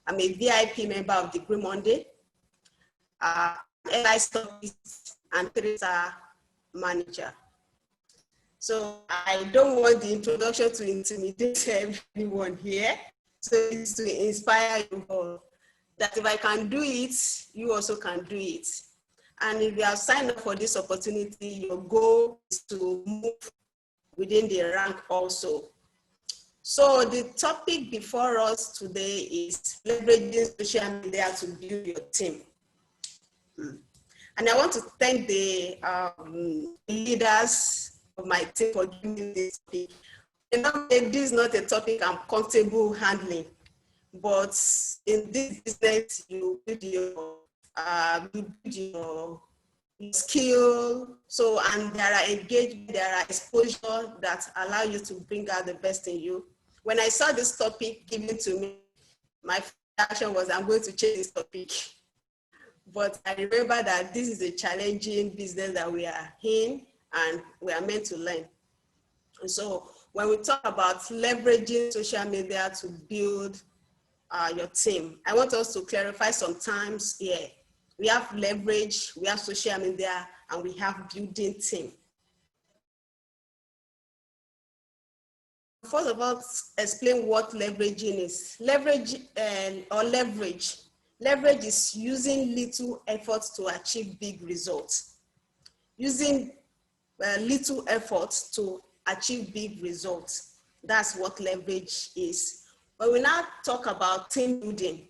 I'm a VIP member of the Green Monday, LI Stockist, and 3-star manager. So I don't want the introduction to intimidate everyone here. So it's to inspire you all that if I can do it, you also can do it. And if you have signed up for this opportunity, your goal is to move within the rank also. So the topic before us today is leveraging social media to build your team. And I want to thank the leaders of my team for giving me this topic. You know, this is not a topic I'm comfortable handling, but in this business, you build your skill. So, and there are engagement, there are exposure that allow you to bring out the best in you. When I saw this topic given to me, my reaction was, I'm going to change this topic. But I remember that this is a challenging business that we are in, and we are meant to learn. And so when we talk about leveraging social media to build your team, I want us to clarify sometimes here. We have leverage, we have social media, and we have building team. First of all, explain what leveraging is. Leverage is using little efforts to achieve big results. Using little efforts to achieve big results. That's what leverage is. When we now talk about team building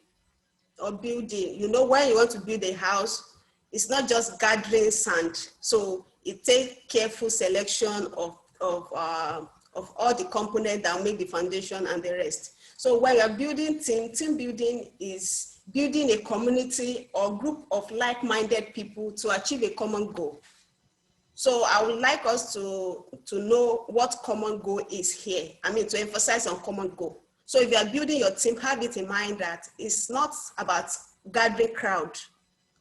or building, you know, when you want to build a house, it's not just gathering sand. So it takes careful selection of all the components that make the foundation and the rest. So when you're building team building is building a community or group of like-minded people to achieve a common goal. So I would like us to know what common goal is here. I mean, to emphasize on common goal. So if you are building your team, have it in mind that it's not about gathering crowd.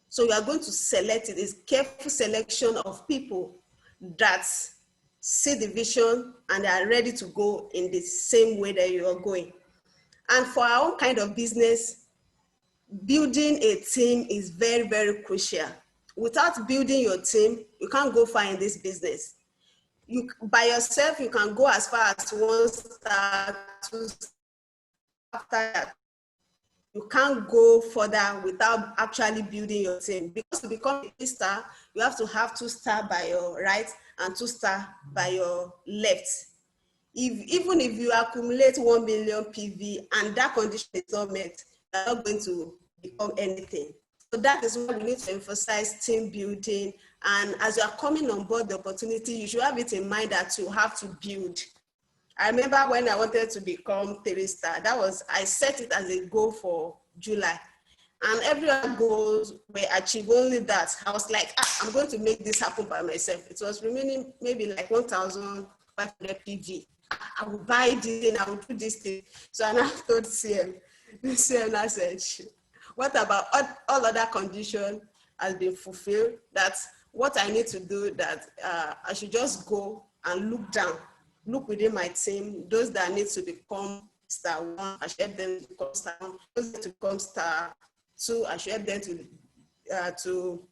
So you are going to select it. It's careful selection of people that see the vision and are ready to go in the same way that you are going. And for our own kind of business, building a team is very, very crucial. Without building your team, you can't go far in this business. You, by yourself, you can go as far as 1 star, 2 star. After that, you can't go further without actually building your team. Because to become a 3-star, you have to have 2-star by your right and 2-star by your left. Even if you accumulate 1 million PV and that condition is not met, you're not going to become anything. So that is why we need to emphasize team building. And as you are coming on board the opportunity, you should have it in mind that you have to build. I remember when I wanted to become 3-star, I set it as a goal for July. And every other goals were achieved, only that. I was like, I'm going to make this happen by myself. It was remaining maybe like 1,500 PV. I will buy this and I will do this thing. So I now told CM. CM now said, what about all other conditions has been fulfilled? That's what I need to do, that I should just go and look down. Look within my team, those that need to become star 1, I should help them to become star 1. Those that need to become star 2, I should help them to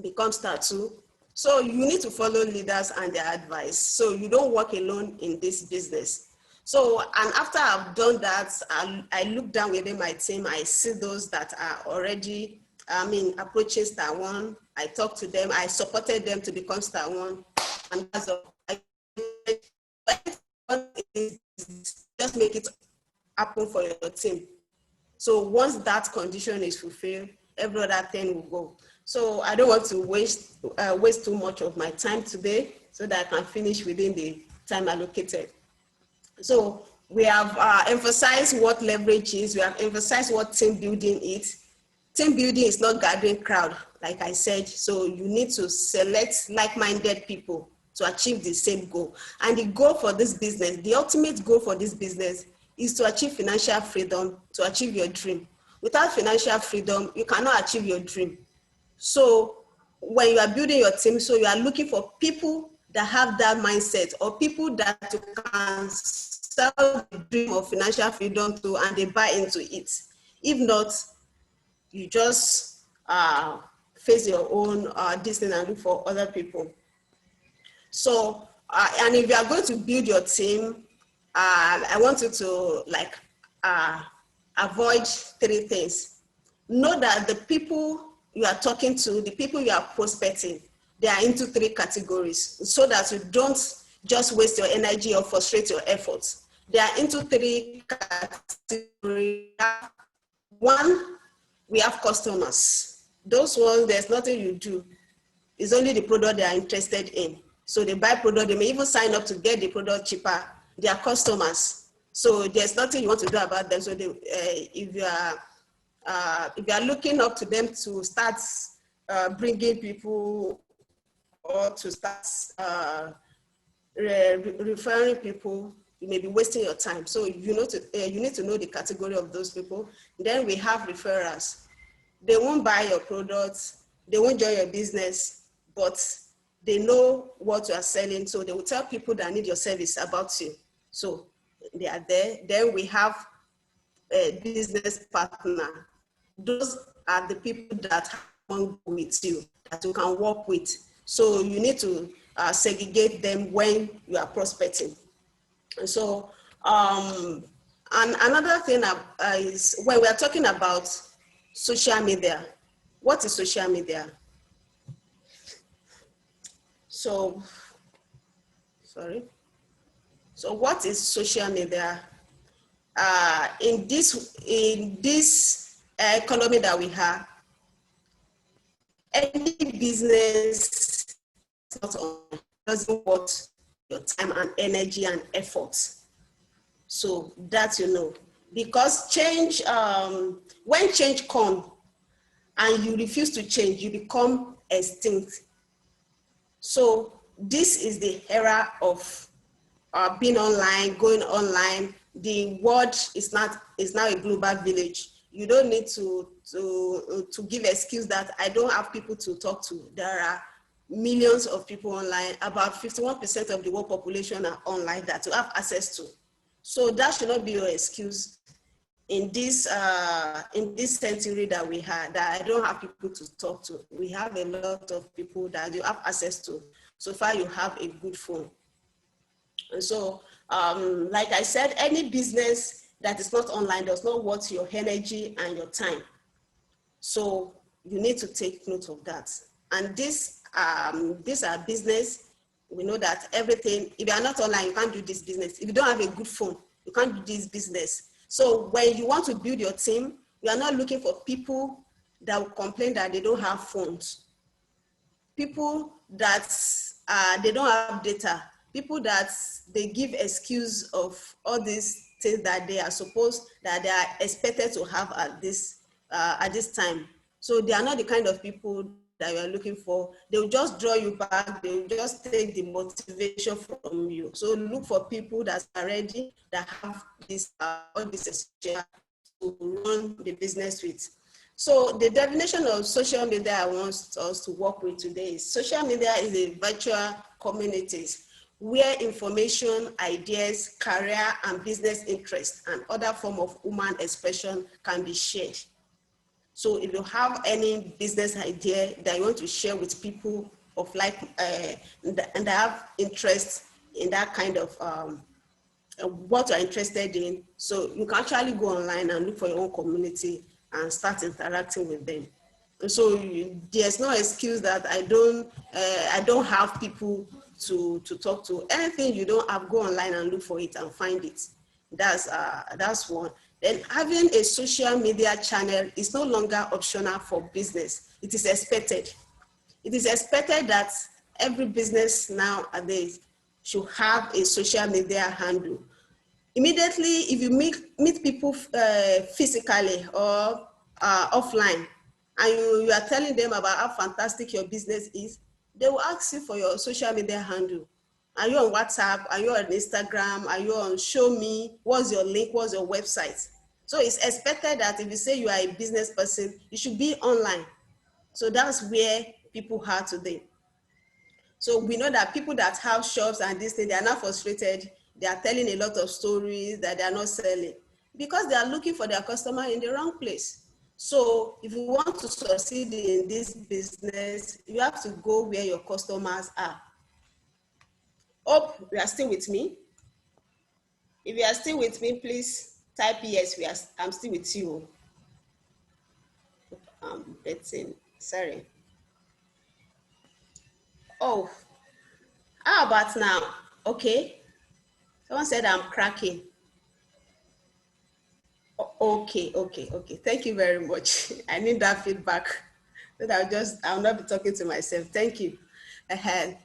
become star 2. So you need to follow leaders and their advice. So you don't work alone in this business. So, and after I've done that, I look down within my team, I see those that are already, approaching star 1. I talk to them, I supported them to become star 1. And that's all. Just make it happen for your team. So once that condition is fulfilled, every other thing will go. So I don't want to waste too much of my time today so that I can finish within the time allocated. So we have emphasized what leverage is. We have emphasized what team building is. Team building is not gathering crowd, like I said. So you need to select like-minded people to achieve the same goal. And the goal for this business, the ultimate goal for this business is to achieve financial freedom, to achieve your dream. Without financial freedom, you cannot achieve your dream. So when you are building your team, so you are looking for people that have that mindset, or people that you can sell the dream of financial freedom to and they buy into it. If not, you just face your own distance and look for other people. So, and if you are going to build your team, I want you to like avoid three things. Know that the people you are talking to, the people you are prospecting, they are into three categories, so that you don't just waste your energy or frustrate your efforts. They are into three categories. One, we have customers. Those ones, there's nothing you do. It's only the product they are interested in. So they buy product, they may even sign up to get the product cheaper. They are customers. So there's nothing you want to do about them. So if you are looking up to them to start bringing people or to start referring people, you may be wasting your time. So you need to know the category of those people. Then we have referrals. They won't buy your products, they won't join your business, but they know what you are selling. So they will tell people that need your service about you. So they are there. Then we have a business partner. Those are the people that want with you, that you can work with. So you need to segregate them when you are prospecting. And so, and another thing is when we are talking about social media. What is social media? So, sorry. So what is social media? In this economy that we have, any business doesn't want your time and energy and effort. So that you know, because change, when change comes and you refuse to change, you become extinct. So this is the era of being online, going online. The world is now a global village. You don't need to give excuse that I don't have people to talk to. There are millions of people online. About 51% of the world population are online that you have access to. So that should not be your excuse in this century that we had, that I don't have people to talk to. We have a lot of people that you have access to. So far, you have a good phone. And so, like I said, any business that is not online does not worth your energy and your time. So you need to take note of that. And these are business. We know that everything, if you are not online, you can't do this business. If you don't have a good phone, you can't do this business. So when you want to build your team, you are not looking for people that will complain that they don't have phones. People that they don't have data. People that they give excuse of all these things that they are expected to have at this time. So they are not the kind of people that you are looking for. They will just draw you back. They will just take the motivation from you. So look for people that are ready, that have this all this experience to run the business with. So the definition of social media I want us to work with today is social media is a virtual communities where information, ideas, career, and business interests and other form of human expression can be shared. So if you have any business idea that you want to share with people of like, and have interest in that kind of what you're interested in, so you can actually go online and look for your own community and start interacting with them. And so there's no excuse that I don't have people to talk to. Anything you don't have, go online and look for it and find it. That's one. Then having a social media channel is no longer optional for business. It is expected. It is expected that every business nowadays should have a social media handle. Immediately, if you meet people physically or offline, and you are telling them about how fantastic your business is, they will ask you for your social media handle. Are you on WhatsApp? Are you on Instagram? Are you on Show Me? What's your link? What's your website? So it's expected that if you say you are a business person, you should be online. So that's where people are today. So we know that people that have shops and this thing, they are not frustrated. They are telling a lot of stories that they are not selling. because they are looking for their customer in the wrong place. So if you want to succeed in this business, you have to go where your customers are. Hope you are still with me. If you are still with me, please type yes, I'm still with you. Betting, sorry. Oh, how about now? Okay. Someone said I'm cracking. Okay. Thank you very much. I need that feedback. So that I'll not be talking to myself. Thank you.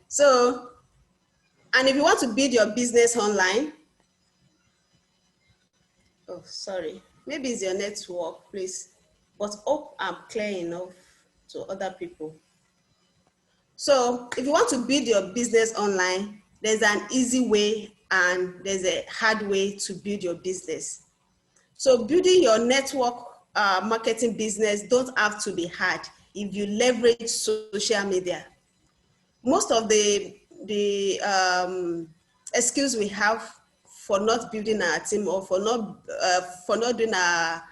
So, and if you want to build your business online, oh, sorry, maybe it's your network, please. But hope I'm clear enough to other people. So if you want to build your business online, there's an easy way and there's a hard way to build your business. So building your network marketing business don't have to be hard if you leverage social media. Most of the excuse we have for not building our team or for not doing our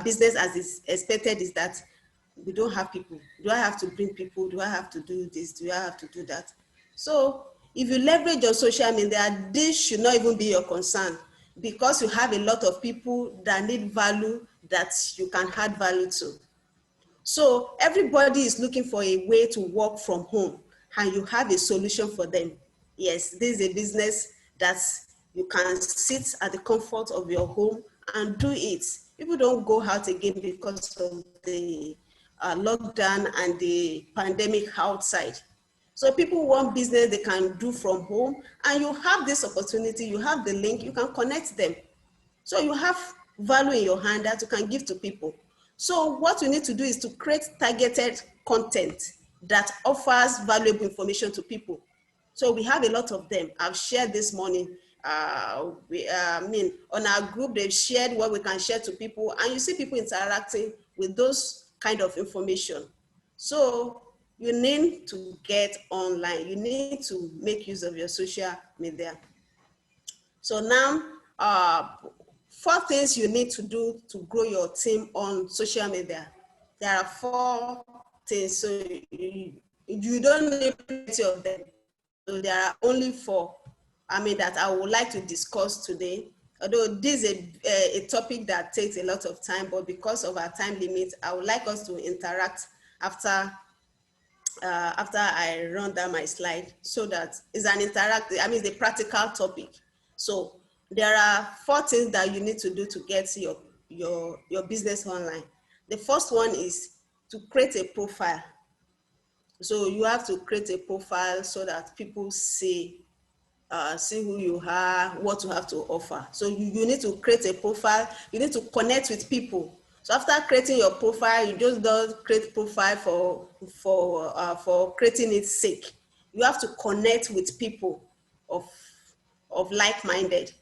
business as is expected is that we don't have people. Do I have to bring people? Do I have to do this? Do I have to do that? So if you leverage your social media, this should not even be your concern because you have a lot of people that need value that you can add value to. So everybody is looking for a way to work from home and you have a solution for them. Yes, this is a business that you can sit at the comfort of your home and do it. People don't go out again because of the lockdown and the pandemic outside. So people want business they can do from home and you have this opportunity, you have the link, you can connect them. So you have value in your hand that you can give to people. So what you need to do is to create targeted content that offers valuable information to people. So we have a lot of them. I've shared this morning. On our group, they've shared what we can share to people, and you see people interacting with those kind of information. So you need to get online. You need to make use of your social media. So now, 4 things you need to do to grow your team on social media. There are 4 things, so you don't need plenty of them. So there are only 4, that I would like to discuss today. Although this is a topic that takes a lot of time, but because of our time limit, I would like us to interact after I run down my slide so that it's an interactive, it's a practical topic. So there are 4 things that you need to do to get your business online. The first one is to create a profile. So you have to create a profile so that people see who you are, what you have to offer. So you need to create a profile. You need to connect with people. So after creating your profile, you just don't create profile for creating its sake. You have to connect with people of like-minded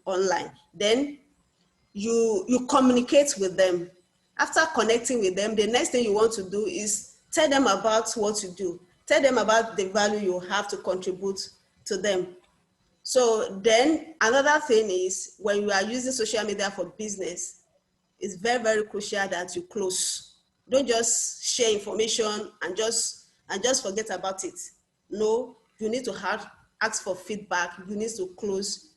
online. Then you communicate with them. After connecting with them, the next thing you want to do is tell them about what you do. Tell them about the value you have to contribute to them. So then another thing is when you are using social media for business, it's very, very crucial that you close. Don't just share information and just forget about it. No, you need to ask for feedback. You need to close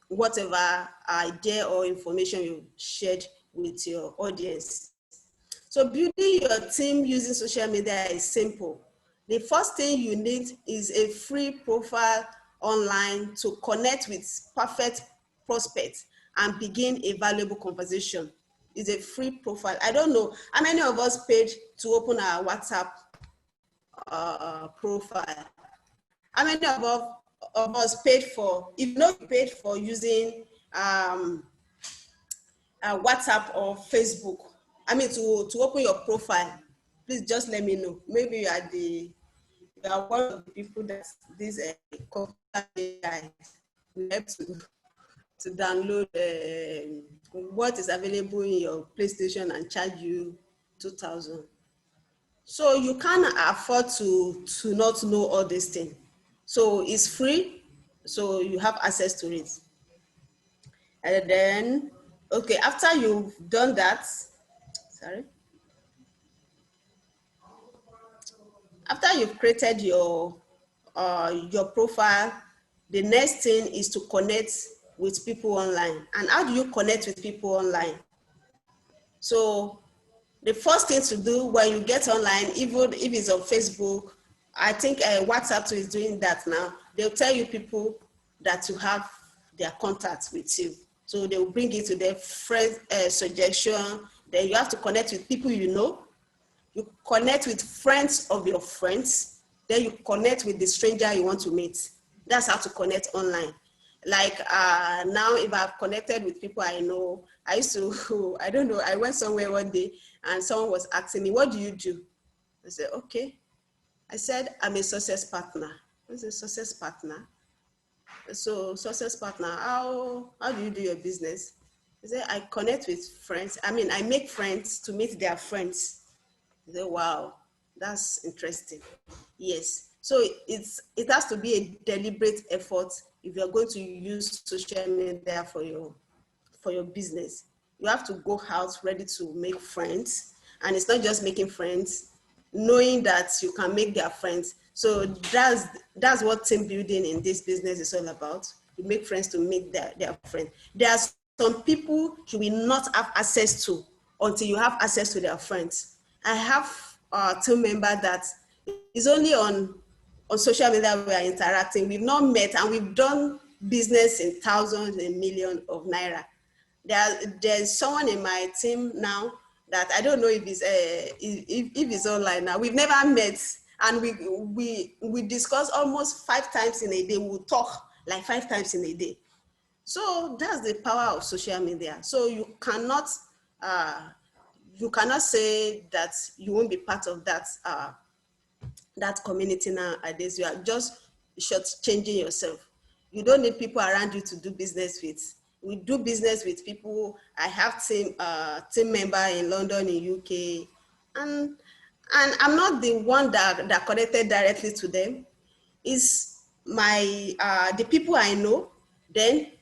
whatever idea or information you shared with your audience. So building your team using social media is simple. The first thing you need is a free profile online to connect with perfect prospects and begin a valuable conversation. It's a free profile. I don't know how many of us paid to open our WhatsApp profile. How many of us paid for, if you know you paid for using WhatsApp or Facebook, to open your profile, please just let me know. Maybe you are one of the people that this guy will help to download what is available in your PlayStation and charge you 2,000. So you can't afford to not know all these things. So it's free, so you have access to it. And then, okay, after you've done that, sorry. After you've created your profile, the next thing is to connect with people online. And how do you connect with people online? So the first thing to do when you get online, even if it's on Facebook, I think WhatsApp too is doing that now. They'll tell you people that you have their contacts with you. So they will bring it to their friend suggestion. Then you have to connect with people you know. You connect with friends of your friends. Then you connect with the stranger you want to meet. That's how to connect online. Like now, if I've connected with people I know, I used to, I don't know, I went somewhere one day and someone was asking me, what do you do? I said, okay. I said, I'm a success partner. I said, success partner? So success partner, how do you do your business? I said, I connect with friends. I mean, I make friends to meet their friends. I said, wow, that's interesting. Yes. So it has to be a deliberate effort if you're going to use social media for your business. You have to go out ready to make friends. And it's not just making friends, knowing that you can make their friends. So that's what team building in this business is all about. You make friends to make their friends. There are some people you will not have access to until you have access to their friends. I have a team member that is only on social media we are interacting. We've not met and we've done business in thousands and millions of naira. There's someone in my team now that I don't know if it's online now. We've never met, and we discuss almost 5 times in a day. We'll talk like 5 times in a day. So that's the power of social media. So you cannot say that you won't be part of that community nowadays. You are just changing yourself. You don't need people around you to do business with. We do business with people. I have team member in London, in UK, and I'm not the one that connected directly to them. It's my the people I know, then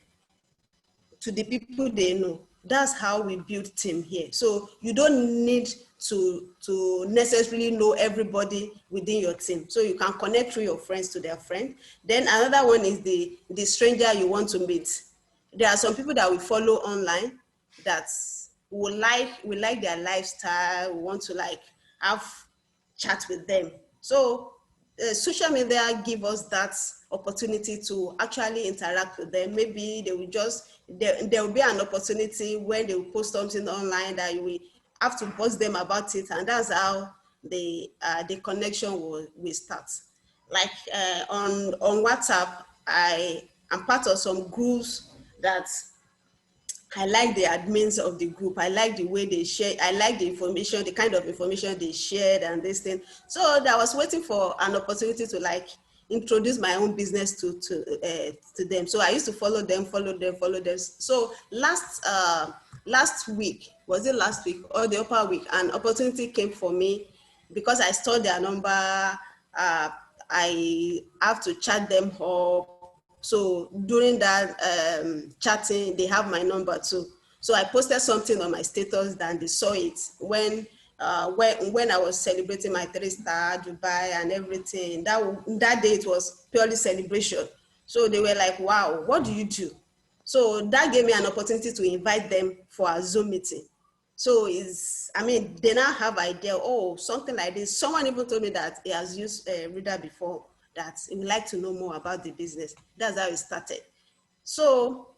to the people they know. That's how we build team here. So you don't need to necessarily know everybody within your team. So you can connect through your friends to their friend. Then another one is the stranger you want to meet. There are some people that we follow online that we like their lifestyle. We want to like have chat with them. So social media give us that opportunity to actually interact with them. Maybe they will just, there will be an opportunity when they will post something online that you will have to post them about it, and that's how the connection will start. Like on WhatsApp, I am part of some groups that I like the admins of the group. I like the way they share. I like the information, the kind of information they shared and this thing. So I was waiting for an opportunity to like introduce my own business to them. So I used to follow them. So last week, was it last week or the upper week, an opportunity came for me because I saw their number. I have to chat them up. So during that chatting, they have my number too. So I posted something on my status, and they saw it when I was celebrating my 3-star Dubai and everything. That day it was purely celebration. So they were like, "Wow, what do you do?" So that gave me an opportunity to invite them for a Zoom meeting. So they now have idea, oh, something like this. Someone even told me that he has used Reader before, that he would like to know more about the business. That's how it started. So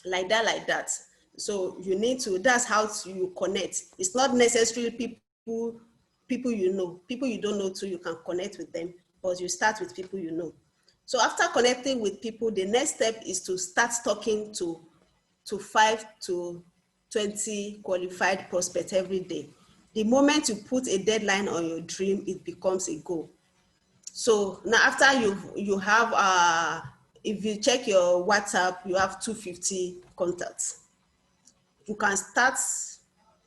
like that. So you need to, that's how you connect. It's not necessarily people you know. People you don't know too, you can connect with them, but you start with people you know. So after connecting with people, the next step is to start talking to 5 to 20 qualified prospects every day. The moment you put a deadline on your dream, it becomes a goal. So now after you have, if you check your WhatsApp, you have 250 contacts. You can start,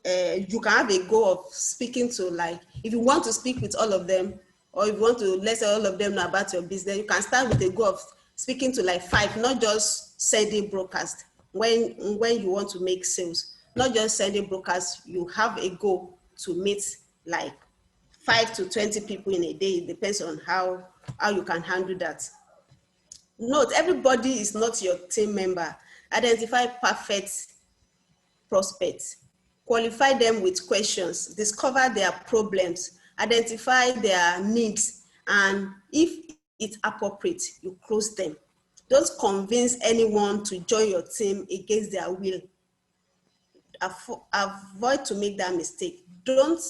you can have a goal of speaking to, like, if you want to speak with all of them, or if you want to let all of them know about your business, you can start with a goal of speaking to like 5, not just sending broadcast. when you want to make sales, not just sending brokers. You have a goal to meet like 5 to 20 people in a day. It depends on how you can handle that. Note, everybody is not your team member. Identify perfect prospects, qualify them with questions, discover their problems, identify their needs, and if it's appropriate, you close them. Don't convince anyone to join your team against their will. Avoid to make that mistake. Don't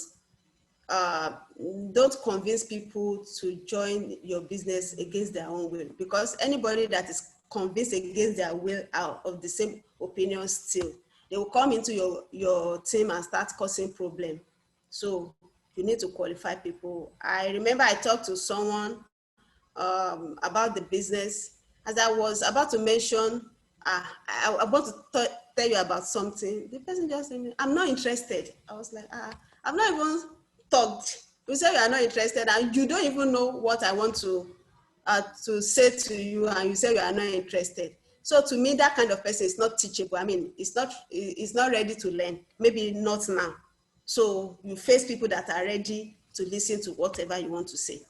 convince people to join your business against their own will, because anybody that is convinced against their will are of the same opinion still. They will come into your team and start causing problem. So you need to qualify people. I remember I talked to someone about the business. As I was about to mention, I want to tell you about something. The person just said, I'm not interested. I was like, I've not even talked. You say you are not interested and you don't even know what I want to say to you, and you say you are not interested. So to me, that kind of person is not teachable. I mean, it's not ready to learn. Maybe not now. So you face people that are ready to listen to whatever you want to say.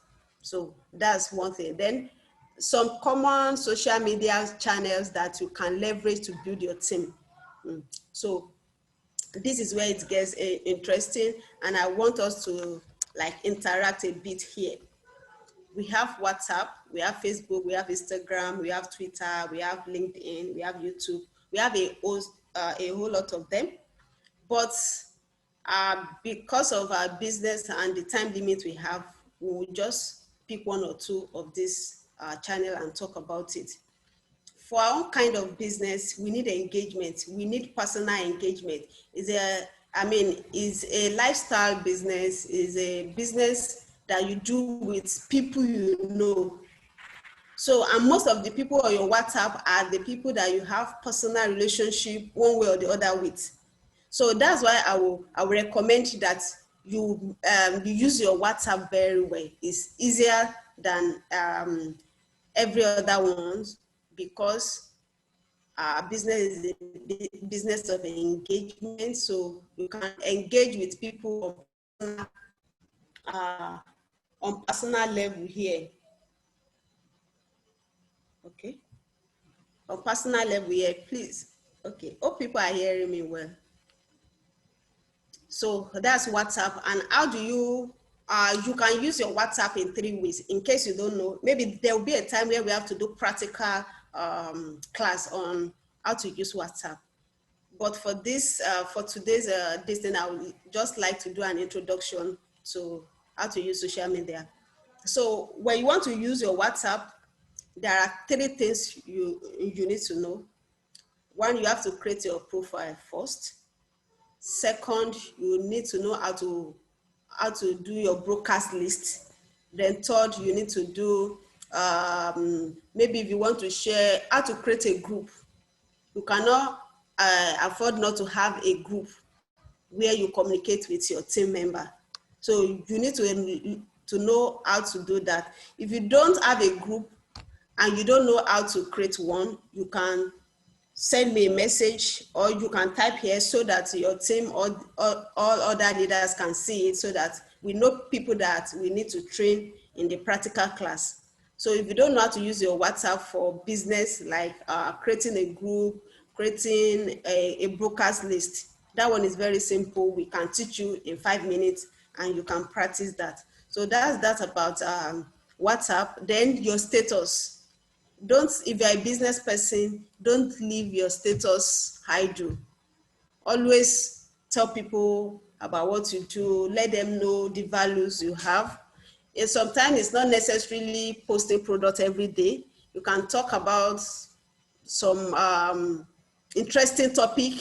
So that's one thing. Then some common social media channels that you can leverage to build your team. So this is where it gets interesting, and I want us to like interact a bit here. We have WhatsApp, we have Facebook, we have Instagram, we have Twitter, we have LinkedIn, we have YouTube, we have a whole lot of them. But because of our business and the time limit we have, we'll just pick one or two of this channel and talk about it. For our own kind of business, we need engagement. We need personal engagement. Is a lifestyle business, is a business that you do with people you know. So, and most of the people on your WhatsApp are the people that you have personal relationship one way or the other with. So that's why I will recommend that you use your WhatsApp very well. It's easier than every other one, because business is a business of engagement. So you can engage with people on personal level here. Okay. On personal level here, please. Okay. Hope people are hearing me well. So that's WhatsApp. And how do you can use your WhatsApp in 3 ways. In case you don't know, maybe there will be a time where we have to do practical class on how to use WhatsApp. But for this, for today's this thing, I would just like to do an introduction to how to use social media. So when you want to use your WhatsApp, there are 3 things you need to know. One, you have to create your profile first. Second, you need to know how to do your broadcast list. Then third, you need to do maybe if you want to share, how to create a group. You cannot afford not to have a group where you communicate with your team member. So you need to know how to do that. If you don't have a group and you don't know how to create one, you can send me a message, or you can type here so that your team or all other leaders can see it, so that we know people that we need to train in the practical class. So if you don't know how to use your WhatsApp for business, like creating a group, creating a broadcast list, that one is very simple. We can teach you in 5 minutes and you can practice that. So that's that about WhatsApp. Then your status. If you're a business person, don't leave your status idle. Always tell people about what you do, let them know the values you have. And sometimes it's not necessarily posting product every day. You can talk about some interesting topic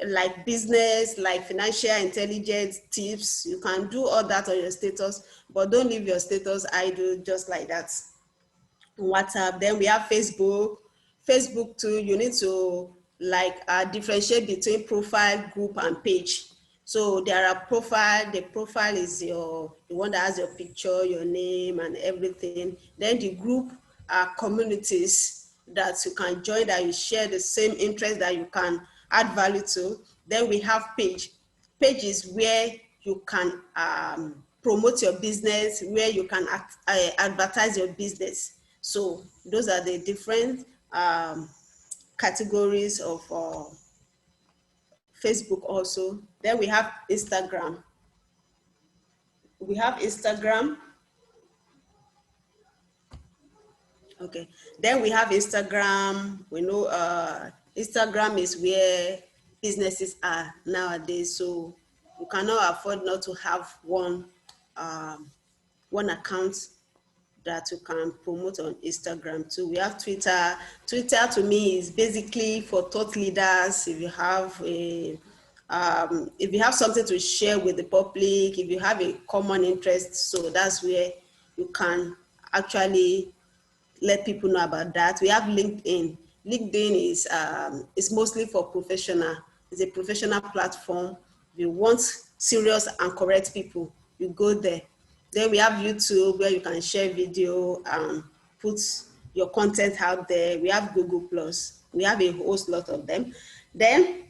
like business, like financial intelligence tips. You can do all that on your status, but don't leave your status idle just like that. WhatsApp. Then we have Facebook. Facebook too, you need to like differentiate between profile, group, and page. So there are profile. The profile is the one that has your picture, your name, and everything. Then the group are communities that you can join, that you share the same interest, that you can add value to. Then we have pages where you can promote your business, where you can advertise your business. So those are the different categories of Facebook also. Then we have Instagram. We have Instagram. Okay. Then we have Instagram. We know Instagram is where businesses are nowadays. So you cannot afford not to have one account that you can promote on Instagram too. We have Twitter. Twitter to me is basically for thought leaders. If you have something to share with the public, if you have a common interest, so that's where you can actually let people know about that. We have LinkedIn. LinkedIn is mostly for professional. It's a professional platform. If you want serious and correct people, you go there. Then we have YouTube, where you can share video and put your content out there. We have Google Plus. We have a whole lot of them. Then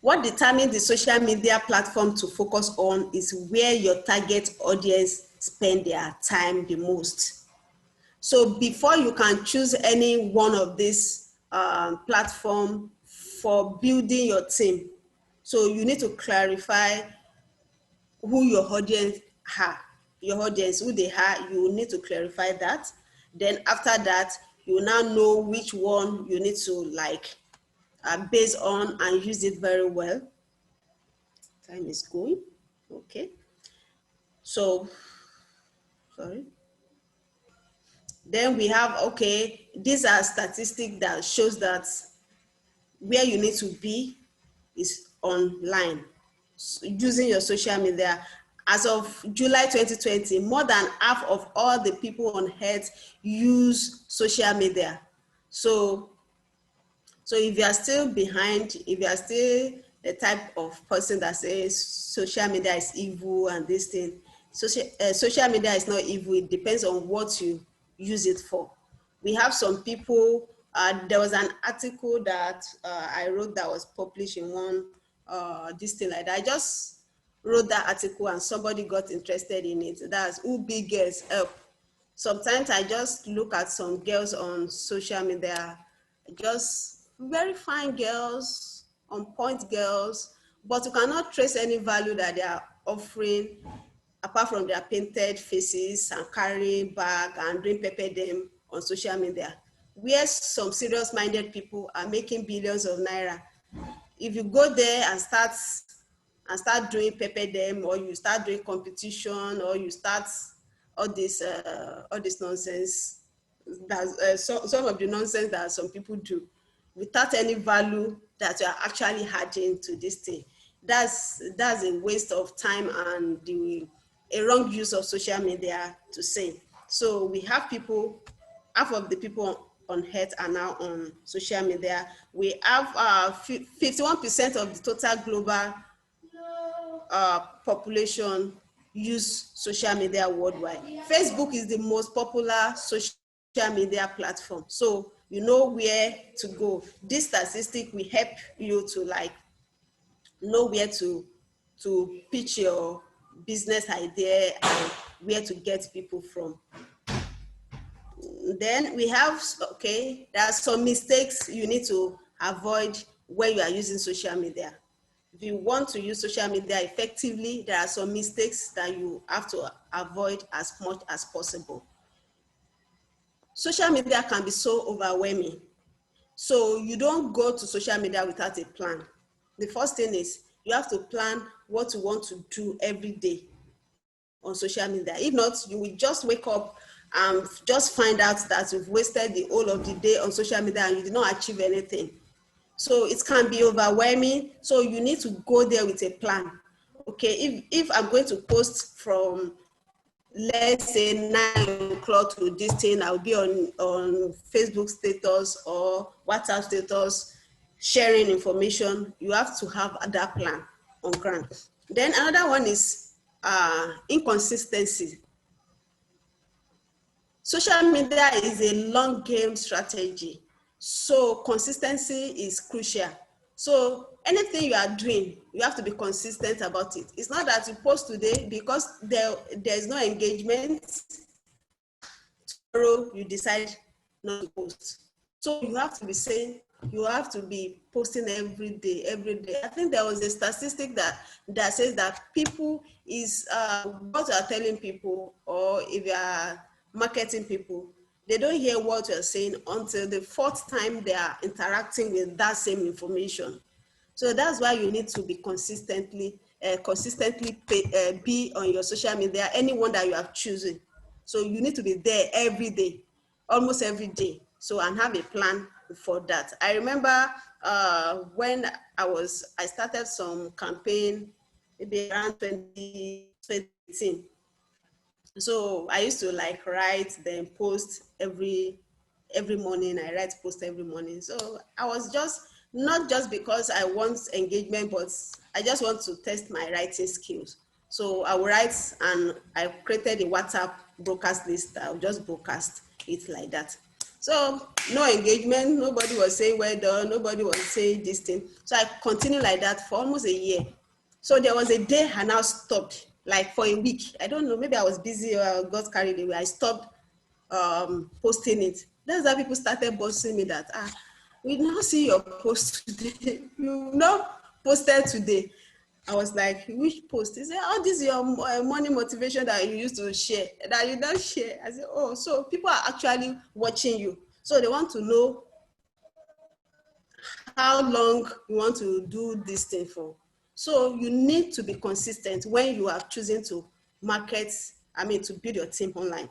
what determines the social media platform to focus on is where your target audience spend their time the most. So before you can choose any one of these platform for building your team, so you need to clarify who your audience are, who they are. You need to clarify that. Then after that, you now know which one you need to base on and use it very well. Time is going. Okay. So, sorry. Then we have, okay, these are statistics that shows that where you need to be is online, using your social media. As of July 2020, more than half of all the people on earth use social media. So if you are still behind, if you are still the type of person that says social media is evil and this thing, social media is not evil. It depends on what you use it for. We have some people, there was an article that I wrote that was published in one, this thing like that. I just wrote that article and somebody got interested in it. That's Who Big Girls Help. Sometimes I just look at some girls on social media, just very fine girls, on point girls, but you cannot trace any value that they are offering apart from their painted faces and carrying bag and doing pepper them on social media, where some serious-minded people are making billions of naira. If you go there and start doing pepper them, or you start doing competition, or you start all this nonsense, that some of the nonsense that some people do without any value that you are actually adding to this thing, that's a waste of time and a wrong use of social media, to say. So we have people, half of the people on earth are now on social media. We have 51% of the total global population use social media worldwide. Facebook is the most popular social media platform. So you know where to go. This statistic will help you to know where to pitch your business idea and where to get people from. Then we have, okay, there are some mistakes you need to avoid when you are using social media. If you want to use social media effectively, there are some mistakes that you have to avoid as much as possible. Social media can be so overwhelming. So you don't go to social media without a plan. The first thing is you have to plan what you want to do every day on social media. If not, you will just wake up and just find out that you've wasted the whole of the day on social media and you did not achieve anything. So it can be overwhelming. So you need to go there with a plan. Okay, if I'm going to post from, let's say, 9 o'clock to this thing, I'll be on Facebook status or WhatsApp status, sharing information. You have to have that plan on ground. Then another one is inconsistency. Social media is a long game strategy. So consistency is crucial. So anything you are doing, you have to be consistent about it. It's not that you post today because there's no engagement, tomorrow you decide not to post. So you have to be saying, you have to be posting every day, every day. I think there was a statistic that says that people is what you are telling people, or if you are marketing people, they don't hear what you're saying until the fourth time they are interacting with that same information. So that's why you need to be consistently be on your social media, anyone that you have chosen. So you need to be there every day, almost every day. So, and have a plan for that. I remember when I started some campaign maybe around 2018. So I used to like write, then post every morning. I write, post every morning. So I was just, not just because I want engagement, but I just want to test my writing skills. So I will write, and I created a WhatsApp broadcast list. I'll just broadcast it like that. So no engagement, nobody was saying well done, nobody was saying this thing. So I continued like that for almost a year. So there was a day I now stopped, like for a week. I don't know, maybe I was busy or I got carried away. I stopped posting it. That's how people started bossing me that, we now see your post today. You not posted today. I was like, which post? He said, oh, this is your morning motivation that you used to share, that you don't share. I said, oh, so people are actually watching you. So they want to know how long you want to do this thing for. So you need to be consistent when you are choosing to market, to build your team online.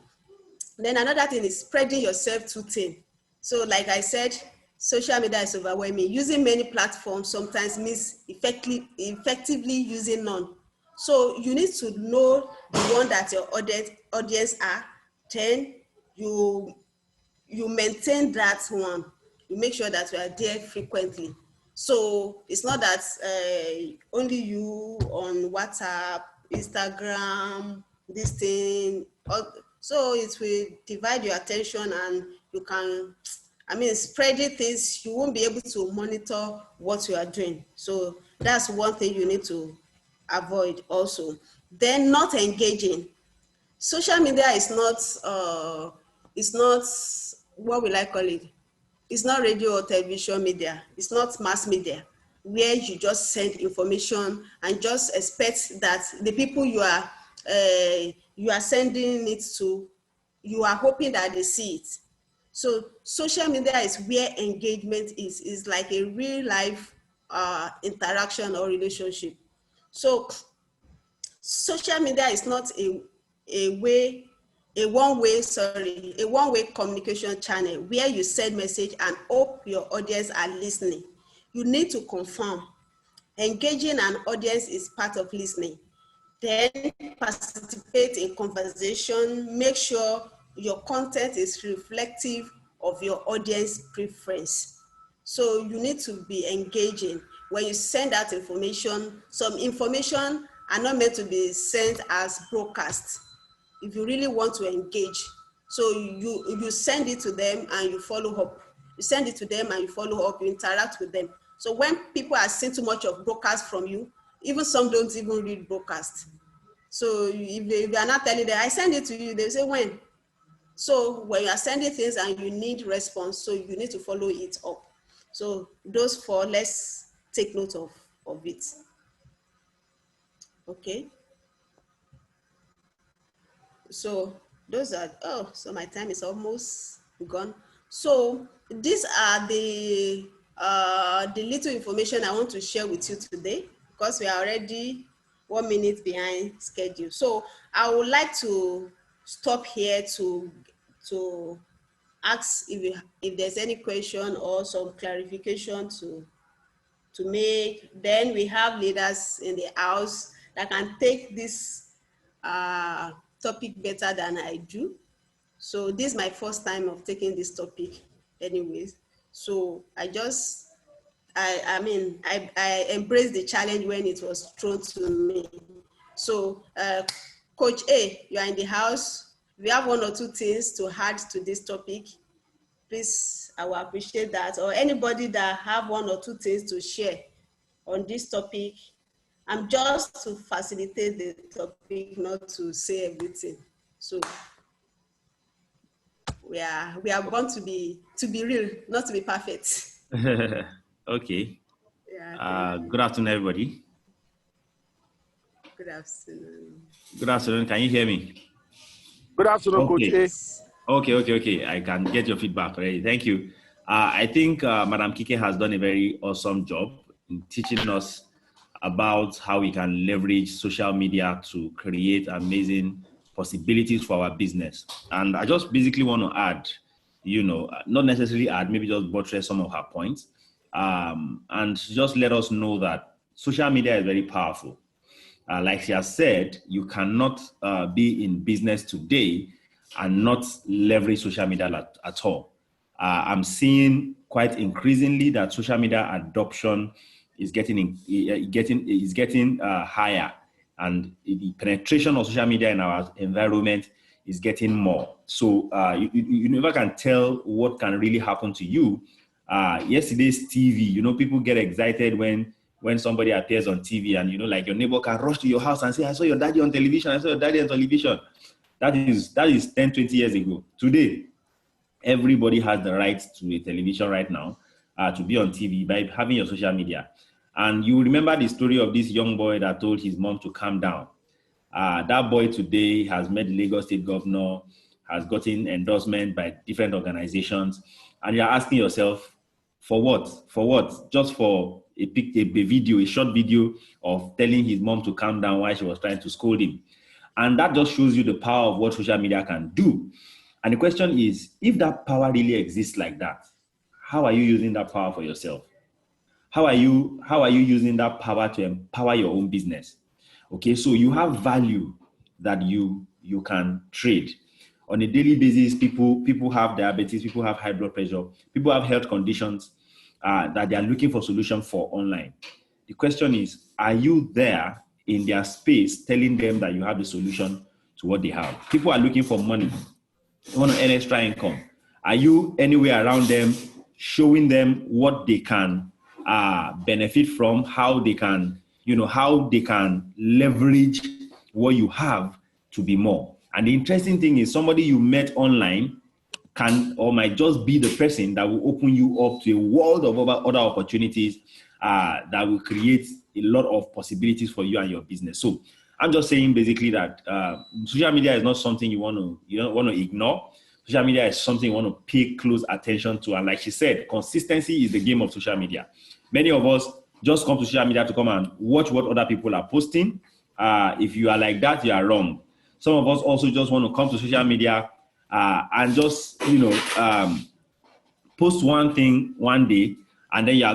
Then another thing is spreading yourself too thin. So like I said, social media is overwhelming. Using many platforms sometimes means effectively using none. So you need to know the one that your audience are, then you maintain that one. You make sure that you are there frequently. So it's not that only you on WhatsApp, Instagram, this thing. So it will divide your attention, and you can, spreading things, you won't be able to monitor what you are doing. So that's one thing you need to avoid also. Then not engaging. Social media is not, what will I call it? It's not radio or television media. It's not mass media where you just send information and just expect that the people you are sending it to, you are hoping that they see it. So social media is where engagement is like a real life interaction or relationship. So social media is not a one-way communication channel where you send message and hope your audience are listening. You need to confirm. Engaging an audience is part of listening. Then participate in conversation. Make sure your content is reflective of your audience preference. So you need to be engaging. When you send out information, some information are not meant to be sent as broadcast. If you really want to engage, so you send it to them and you follow up. You send it to them and you follow up, you interact with them. So when people are seeing too much of broadcast from you, even some don't even read broadcast. So if they are not telling them, I send it to you, they say when. So when you are sending things and you need response, so you need to follow it up. So those four, let's take note of it. Okay. So those are, so my time is almost gone. So these are the little information I want to share with you today, because we are already 1 minute behind schedule. So I would like to stop here to ask if there's any question or some clarification to make. Then we have leaders in the house that can take this topic better than I do. So this is my first time of taking this topic anyways. So I embraced the challenge when it was thrown to me. So Coach A, you are in the house. If you have one or two things to add to this topic, please, I will appreciate that. Or anybody that have one or two things to share on this topic. I'm just to facilitate the topic, not to say everything. So we are born to be real, not to be perfect. Okay. Yeah, good afternoon, everybody. good afternoon. Good afternoon. Can you hear me? Good afternoon, okay. Coach A. Okay. I can get your feedback already. Thank you. I think Madam Kike has done a very awesome job in teaching us about how we can leverage social media to create amazing possibilities for our business. And I just basically want to add, not necessarily add, maybe just buttress some of her points, and just let us know that social media is very powerful. Like she has said, you cannot be in business today and not leverage social media at all. I'm seeing quite increasingly that social media adoption is getting higher, and the penetration of social media in our environment is getting more. So you never can tell what can really happen to you. Yesterday's TV, people get excited when somebody appears on TV, and like your neighbor can rush to your house and say, I saw your daddy on television, I saw your daddy on television. That is 10, 20 years ago. Today, everybody has the right to a television right now, to be on TV by having your social media. And you remember the story of this young boy that told his mom to calm down. That boy today has met the Lagos State governor, has gotten endorsement by different organizations, and you're asking yourself, for what? For what? Just for a short video of telling his mom to calm down while she was trying to scold him. And that just shows you the power of what social media can do. And the question is, if that power really exists like that, how are you using that power for yourself? How are you using that power to empower your own business? Okay, so you have value that you can trade. On a daily basis, people have diabetes, people have high blood pressure, people have health conditions that they are looking for solution for online. The question is, are you there in their space telling them that you have the solution to what they have? People are looking for money. They want to earn extra income. Are you anywhere around them showing them what they can benefit from, how they can leverage what you have to be more? And the interesting thing is, somebody you met online can or might just be the person that will open you up to a world of other opportunities that will create a lot of possibilities for you and your business. So I'm just saying basically that social media is not something you don't want to ignore. Social media is something you want to pay close attention to. And like she said, consistency is the game of social media. Many of us just come to social media to come and watch what other people are posting. If you are like that, you are wrong. Some of us also just want to come to social media and just, post one thing one day, and then you are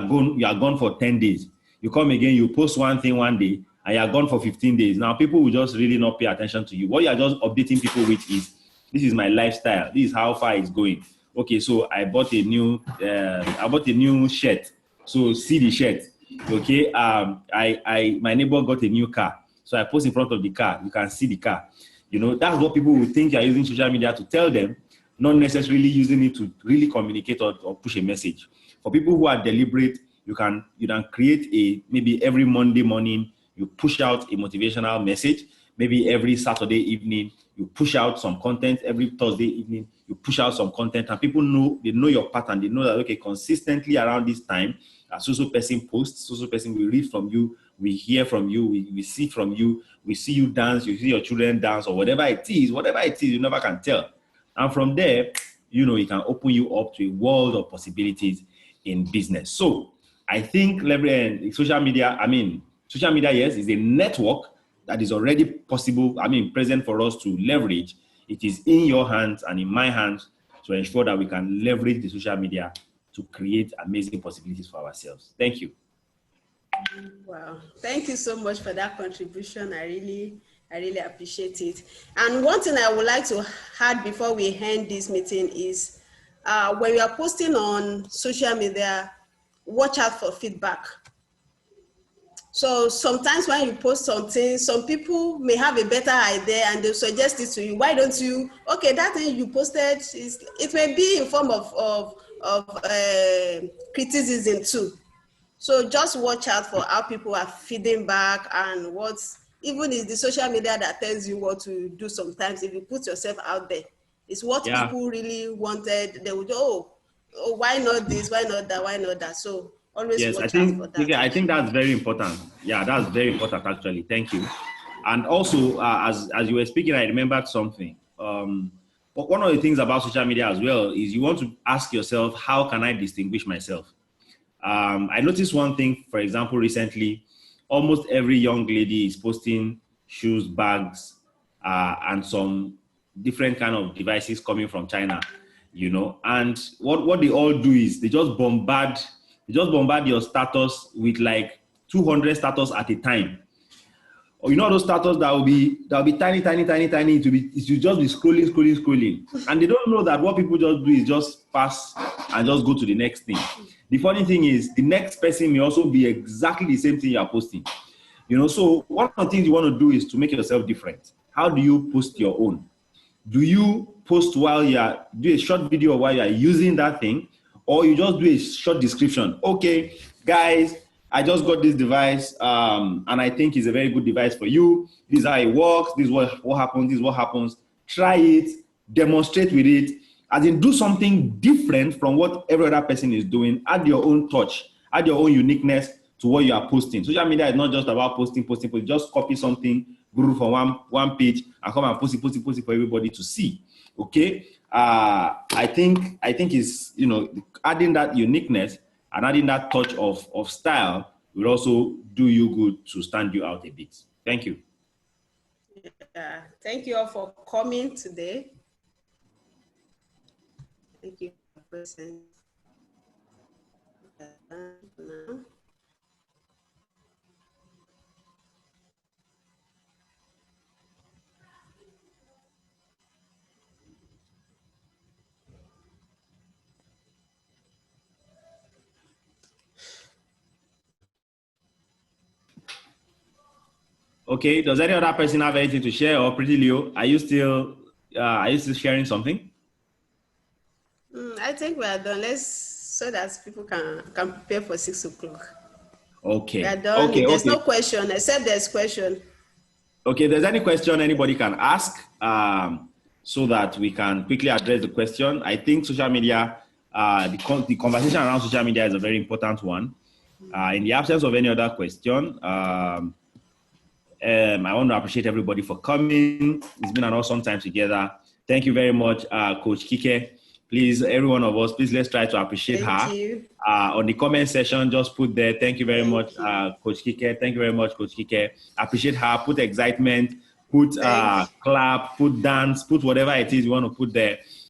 gone for 10 days. You come again, you post one thing one day, and you are gone for 15 days. Now, people will just really not pay attention to you. What you are just updating people with is, this is my lifestyle. This is how far it's going. Okay, so I bought a new shirt. So see the shirt. Okay, my neighbor got a new car. So I post in front of the car. You can see the car. That's what people will think you are using social media to tell them, not necessarily using it to really communicate or push a message. For people who are deliberate, you can create maybe every Monday morning, you push out a motivational message. Maybe every Saturday evening, you push out some content. Every Thursday evening, you push out some content, and people know your pattern. They know that, okay, consistently around this time, a so person posts, so person will read from you, we hear from you, we see from you, we see you dance, you see your children dance, or whatever it is, you never can tell. And from there, it can open you up to a world of possibilities in business. So I think social media, yes, is a network that is already present for us to leverage. It is in your hands and in my hands to ensure that we can leverage the social media to create amazing possibilities for ourselves. Thank you. Wow, thank you so much for that contribution. I really appreciate it. And one thing I would like to add before we end this meeting is, when you are posting on social media, watch out for feedback. So sometimes when you post something, some people may have a better idea and they'll suggest it to you. Why don't you, okay, that thing you posted, it may be in form of criticism too. So just watch out for how people are feeding back and even is the social media that tells you what to do sometimes. If you put yourself out there, it's what Yeah. people really wanted. They would, oh, why not this, why not that, why not that? So always Yes, I watch out for think that. I think that's very important. Yeah, that's very important actually. Thank you. And also, as you were speaking, I remembered something. One of the things about social media as well is you want to ask yourself, how can I distinguish myself? I noticed one thing, for example, recently, almost every young lady is posting shoes, bags, and some different kind of devices coming from China, you know. And what they all do is they just bombard your status with like 200 status at a time. Or you know those status that will be tiny, tiny, tiny, tiny. It will just be scrolling, scrolling, scrolling, and they don't know that what people just do is just pass and just go to the next thing. The funny thing is, the next person may also be exactly the same thing you are posting. You know, so one of the things you want to do is to make yourself different. How do you post your own? Do you post while do a short video while you are using that thing, or you just do a short description? Okay, guys, I just got this device, and I think it's a very good device for you. This is how it works. This is what happens. This is what happens. Try it. Demonstrate with it. As in, do something different from what every other person is doing. Add your own touch. Add your own uniqueness to what you are posting. Social media is not just about posting. Just copy something, group from one page, and come and post it for everybody to see. Okay. I think is, you know, adding that uniqueness and adding that touch of style will also do you good to stand you out a bit. Thank you. Yeah. Thank you all for coming today. Thank you for present. Okay, does any other person have anything to share? Or Pretty Leo, are you still sharing something? I think we are done. So that people can prepare for 6 o'clock. Okay. We are done. Okay. There's no question, except there's question. Okay, if there's any question anybody can ask, so that we can quickly address the question. I think social media, the conversation around social media is a very important one. In the absence of any other question, I want to appreciate everybody for coming. It's been an awesome time together. Thank you very much, Coach Kike. Please, every one of us, please let's try to appreciate her. You. On the comment section, just put there, thank you very much, Coach Kike. Thank you very much, Coach Kike. Appreciate her. Put excitement, put clap, put dance, put whatever it is you want to put there.